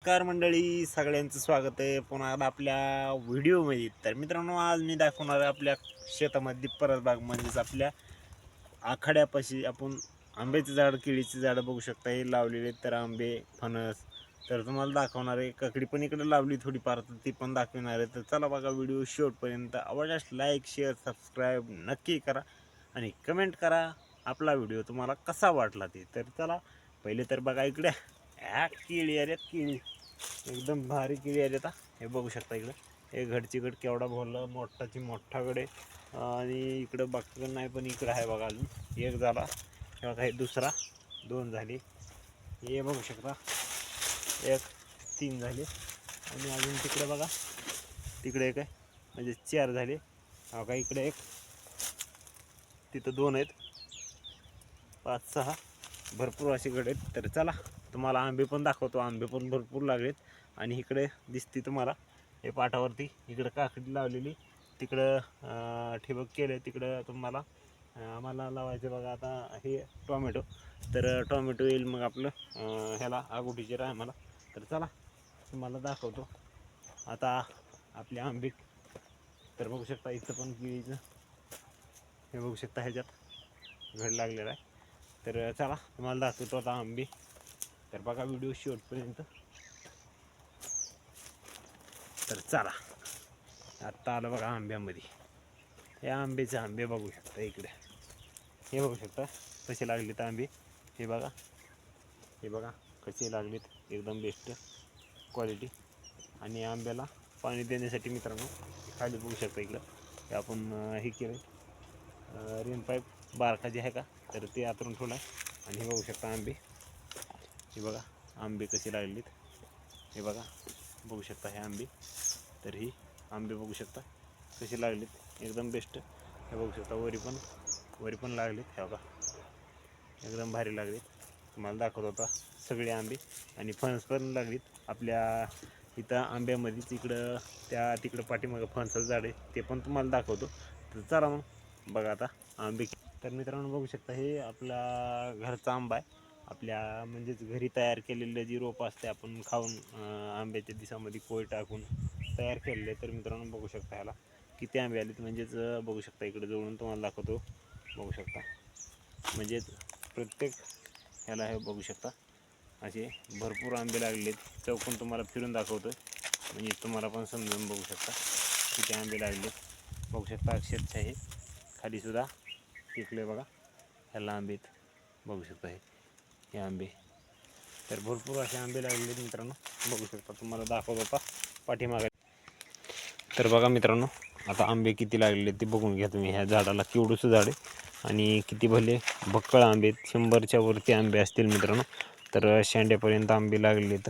नमस्कार मंडळी, सगळ्यांचं स्वागत आहे पुन्हा आपल्या व्हिडिओमध्ये. तर मित्रांनो, आज मी दाखवणार आहे आपल्या शेतामध्ये परसबाग म्हणजेच आपल्या आखाड्यापाशी आपण आंब्याचे झाड, केळीचे झाड बघू शकता. हे लावलेले तर आंबे, फणस. तर तुम्हाला दाखवणार आहे. काकडी पण इकडे लावली थोडीफार, तर ती पण दाखवणार आहे. तर चला बघा व्हिडिओ शेवटपर्यंत. आवडल्यास लाईक, शेअर, सबस्क्राईब नक्की करा आणि कमेंट करा आपला व्हिडिओ तुम्हाला कसा वाटला ते. तर चला पहिले तर बघा इकडे ह्या केळी आल्या, केळी एकदम भारी केळी आली. आता हे बघू शकता इकडे हे घडची घड केवढा भरला, मोठाची मोठा गड आहे. आणि इकडं बाकी नाही, पण इकडं आहे बघा अजून एक झाला. हे बघा हे दुसरा, दोन झाले. हे बघू शकता एक, तीन झाले. आणि अजून तिकडे बघा, तिकडे एक आहे, म्हणजे चार झाले. बघा इकडे एक, तिथं दोन आहेत, पाच सहा भरपूर असे गड आहेत. तर चला तुम्हाला आंबे पण दाखवतो. आंबे पण भरपूर लागलेत. आणि इकडे दिसते तुम्हाला हे पाटावरती इकडं काकडी लावलेली, तिकडं ठिबक केलं, तिकडं तुम्हाला आम्हाला लावायचं बघा आता हे टोमॅटो. तर टोमॅटो येईल मग आपलं ह्याला आगोटीचे आम्हाला. तर चला तुम्हाला दाखवतो आता आपले आंबे. तर बघू शकता इथं पण केळीचं हे बघू शकता, ह्याच्यात घड लागलेला आहे. तर चला तुम्हाला दाखवतो आता आंबे. तर बघा व्हिडिओ शेवटपर्यंत. तर चला आत्ता आलं बघा आंब्यामध्ये. हे आंबेचे आंबे बघू शकता इकडे. हे बघू शकता कसे लागलेत आंबे. हे बघा, हे बघा कसे लागलेत, एकदम बेस्ट क्वालिटी. आणि आंब्याला पाणी देण्यासाठी मित्रांनो खाली बघू शकता इकडं हे आपण हे केलं रेन पाईप बारका जे आहे का, तर ते आतरून ठेवलं आहे. आणि हे बघू शकता आंबे. हे बघा आंबे कसे लागलेत, हे बघा बघू शकता हे आंबे. तर ही आंबे बघू शकता कसे लागलेत, एकदम बेस्ट. हे बघू शकता वरी पण लागलेत, हे बघा एकदम भारी लागलेत. तुम्हाला दाखवत होता सगळे आंबे. आणि फणस पण लागलेत आपल्या इथं आंब्यामध्येच. इकडं त्या तिकडं पाठीमागं फणसाचं झाड आहे, ते पण तुम्हाला दाखवतो. तर चला मग बघा आता आंबे. तर मित्रांनो बघू शकता हे आपला घरचा आंबा आहे. आपल्या म्हणजेच घरी तयार केलेलं जी रोप असते, आपण खाऊन आंब्याच्या दिसामध्ये कोय टाकून तयार केलेले. तर मित्रांनो बघू शकता ह्याला किती आंबे आलेत. म्हणजेच बघू शकता इकडे जवळून तुम्हाला दाखवतो. बघू शकता म्हणजेच प्रत्येक ह्याला हे बघू शकता असे भरपूर आंबे लागलेत. चौकून तुम्हाला फिरून दाखवतोय म्हणजे तुम्हाला पण समजून बघू शकता किती आंबे लागलेत. बघू शकता अक्षरशः हे खालीसुद्धा पिकले बघा, ह्याला आंबेत बघू शकता हे आंबे. तर भरपूर असे आंबे लागलेत मित्रांनो. बघू शकता तुम्हाला दाखवत होता पाठीमागे. तर बघा मित्रांनो आता आंबे किती लागलेले ते बघून घ्या तुम्ही. ह्या झाडाला केवढंसं झाड आहे आणि किती भले भक्कळ आंबे आहेत. 100च्या वरती आंबे असतील मित्रांनो. तर शेंड्यापर्यंत आंबे लागलेत,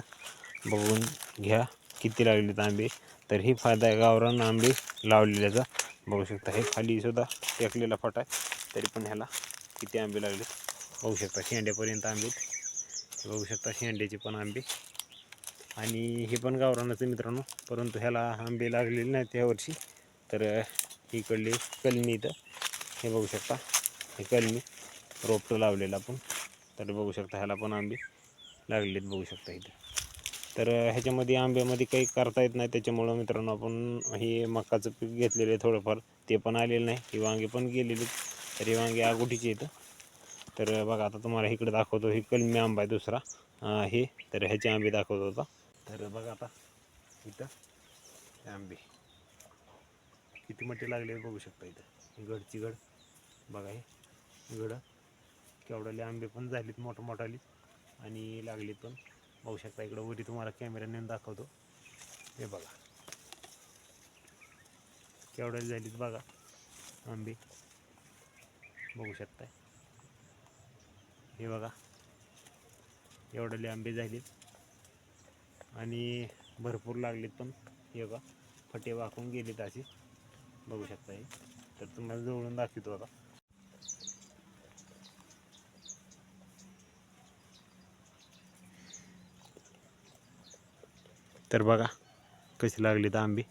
बघून घ्या किती लागलेत आंबे. तर ही फायदा आहे गावरान आंबे लावलेल्याचा. बघू शकता हे खाली सुद्धा टेकलेला फाट आहे, तरी पण ह्याला किती आंबे लागलेत. बघू शकता शेंड्यापर्यंत आंबे. बघू शकता शेंड्याचे पण आंबे. आणि हे पण गावरानाचं मित्रांनो, परंतु ह्याला आंबे लागलेले नाहीत यावर्षी. तर इकडले कलमी इथं हे बघू शकता, हे कलमी रोपटं लावलेलं आपण. तर बघू शकता ह्याला पण आंबे लागलेत बघू शकता इथं. तर ह्याच्यामध्ये आंब्यामध्ये काही करता येत नाही, त्याच्यामुळं मित्रांनो आपण हे मकाचं पीक घेतलेलं आहे थोडंफार, ते पण आलेलं नाही. ही वांगे पण गेलेले, तर हे वांगे आगोटीचे येतं. तर बघा आता तुम्हाला इकडे दाखवतो, हे कलमी आंबा आहे दुसरा हे. तर ह्याचे आंबे दाखवत होता. तर बघा आता इथं आंबे किती मोठे लागले बघू शकता. इथं घडची घड बघा, हे घड केवढाले आंबे पण झालीत मोठमोठाली आणि लागलीत पण. बघू शकता इकडं वरी तुम्हाला कॅमेऱ्याने दाखवतो. हे बघा केवढ्याला झालीत बघा आंबे, बघू शकताय. हे बघा एवढे आंबे झालेत आणि भरपूर लागलेत पण. हे बघा फटे वाकून गेलेत असे, बघू शकता. हे तर तुम्हाला जवळून दाखवतो आता. तर बघा कसे लागलेत आंबे,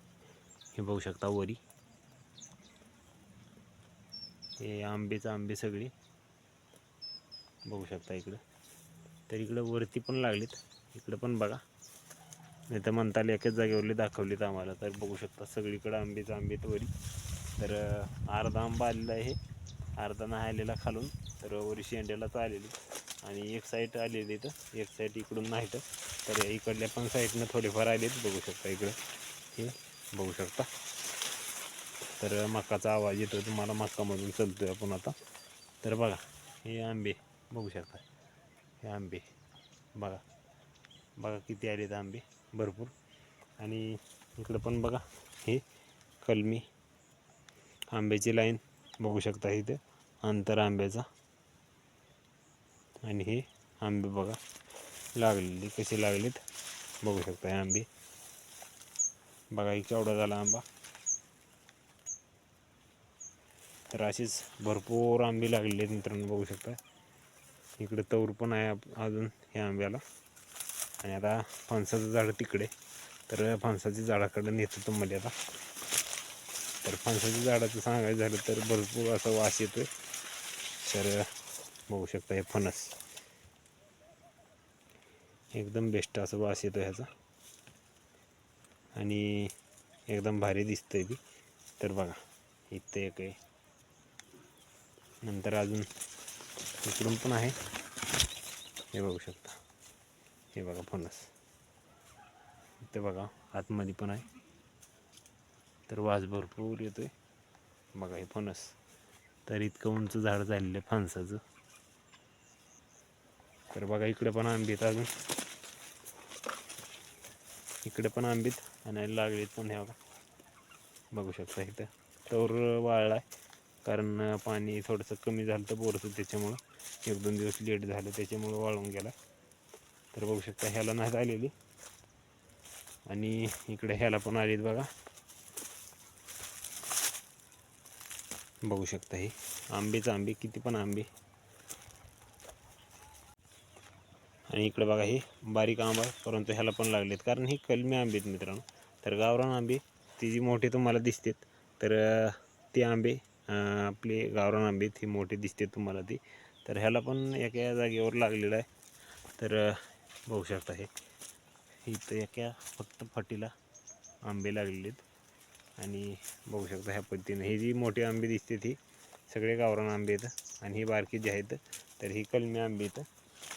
हे बघू शकता वरी हे आंबे सगळे बघू शकता इकडं. तर इकडं वरती पण लागलेत, इकडं पण बघा नाही तर म्हणताल एकाच जागेवरली दाखवलीत आम्हाला. तर बघू शकता सगळीकडं आंबेच आंबेत वरी. तर अर्धा आंबा आलेला आहे, अर्धा नाही आलेला खालून. तर वरी शेंड्यालाच आलेली आणि एक साईड आलेली तर एक साईड इकडून नाही. तर इकडल्या पण साईडनं थोडेफार आलेत बघू शकता. इकडं हे बघू शकता. तर मकाचा आवाज येतो तुम्हाला, मक्कामधून चलतो आहे आपण आता. तर बघा हे आंबे बघू शकता, हे आंबे बघा बघा किती आलेत आंबे, भरपूर. आणि इकडं पण बघा हे कलमी आंब्याची लाईन बघू शकता इथे, अंतर आंब्याचा. आणि हे आंबे बघा लागलेले कसे लागलेत बघू शकता. हे आंबे बघा ही केवढा झाला आंबा. तर असेच भरपूर आंबे लागलेले आहेत मित्रांनो बघू शकता. इकडे तौर पण आहे अजून ह्या आंब्याला. आणि आता फणसाचं झाड तिकडे, तर फणसाच्या झाडाकडे नेतो तुम्हाला आता. तर फणसाच्या झाडाचं सांगायचं झालं तर भरपूर असा वास येतोय. तर बघू शकता हे फणस एकदम बेस्ट असं वास येतो ह्याचा आणि एकदम भारी दिसतंय बी. तर बघा इथं एक आहे, नंतर अजून इकडून पण आहे, हे बघू शकता. हे बघा फणस इथं बघा आतमध्ये पण आहे. तर वास भरपूर येतोय बघा हे फणस. तर इतकं उंच झाड झालेलं आहे फणसाचं. तर बघा इकडे पण आंबेत अजून, इकडे पण आंबेत आणायला लागलेत पण. हे बघा बघू शकता इथं तोर वाळला आहे, कारण पाणी थोडंसं कमी झालं तर बोरचं, त्याच्यामुळं 1-2 दिवस लेट झालं त्याच्यामुळं वाळून गेला. तर बघू शकता ह्याला नाही आलेली. आणि इकडे ह्याला पण आलेत बघा बघू शकता. हे आंबेच आंबे, किती पण आंबे. आणि इकडे बघा हे बारीक आंबा, परंतु ह्याला पण लागलेत कारण ही कलमी आंबे आहेत मित्रांनो. तर गावरान आंबे ती जी मोठे तुम्हाला दिसतात, तर ते आंबे आपले गावरान आंबे ही मोठे दिसते तुम्हाला ती. तर ह्याला पण एका जागेवर लागलेलं आहे. तर बघू शकता हे इथं एका फक्त फटीला आंबे लागलेले आहेत. आणि बघू शकता ह्या पद्धतीने हे जी मोठी आंबे दिसते ती सगळे गावरान आंबे आहेत, आणि ही बारकी जी आहेत तर ही कलमी आंबे आहेत.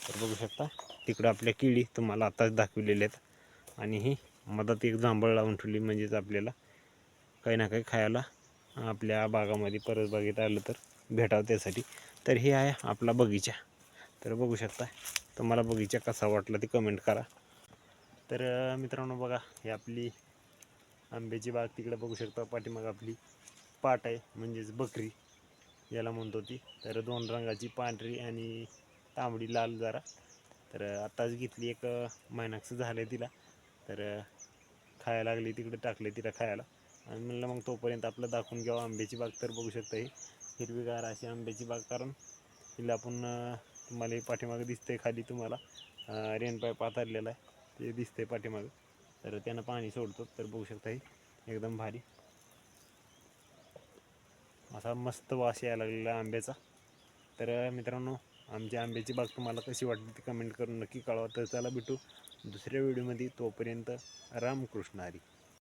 तर बघू शकता तिकडं आपल्या केळी तुम्हाला आताच दाखवलेल्या आहेत, आणि ही मधात एक जांभळ लावून ठेवली, म्हणजेच आपल्याला काही ना काही खायला आपल्या बागामध्ये परसबागेत आलं तर भेटावं त्यासाठी. तर हे आहे आपला बगीचा. तर बघू शकता तुम्हाला बगीचा कसा वाटला ते कमेंट करा. तर मित्रांनो बघा ही आपली आंब्याची बाग. तिकडे बघू शकता पाठीमाग आपली पाट आहे, म्हणजेच बकरी याला म्हणतो ती. तर 2 रंगाची, पांढरी आणि तांबडी लाल जरा. तर आत्ताच घेतली, 1 महिनाचं झालं आहे तिला. तर खायला लागली, तिकडे टाकले तिला खायला. आणि म्हणलं मग तोपर्यंत आपलं दाखवून घ्यावं आंब्याची बाग. तर बघू शकता ही हिरवीगार अशी आंब्याची बाग, कारण तिला आपण तुम्हाला पाठीमागं दिसतंय खाली तुम्हाला रेन पाईप आतरलेला आहे ते दिसतंय पाठीमागं. तर त्यानं पाणी सोडतो. तर बघू शकता ही एकदम भारी असा मस्त वास यायला लागलेला आंब्याचा. तर मित्रांनो आमची आंब्याची बाग तुम्हाला कशी वाटली ती कमेंट करून नक्की कळवा. तर चला भेटू दुसऱ्या व्हिडिओमध्ये, तोपर्यंत रामकृष्ण हरी.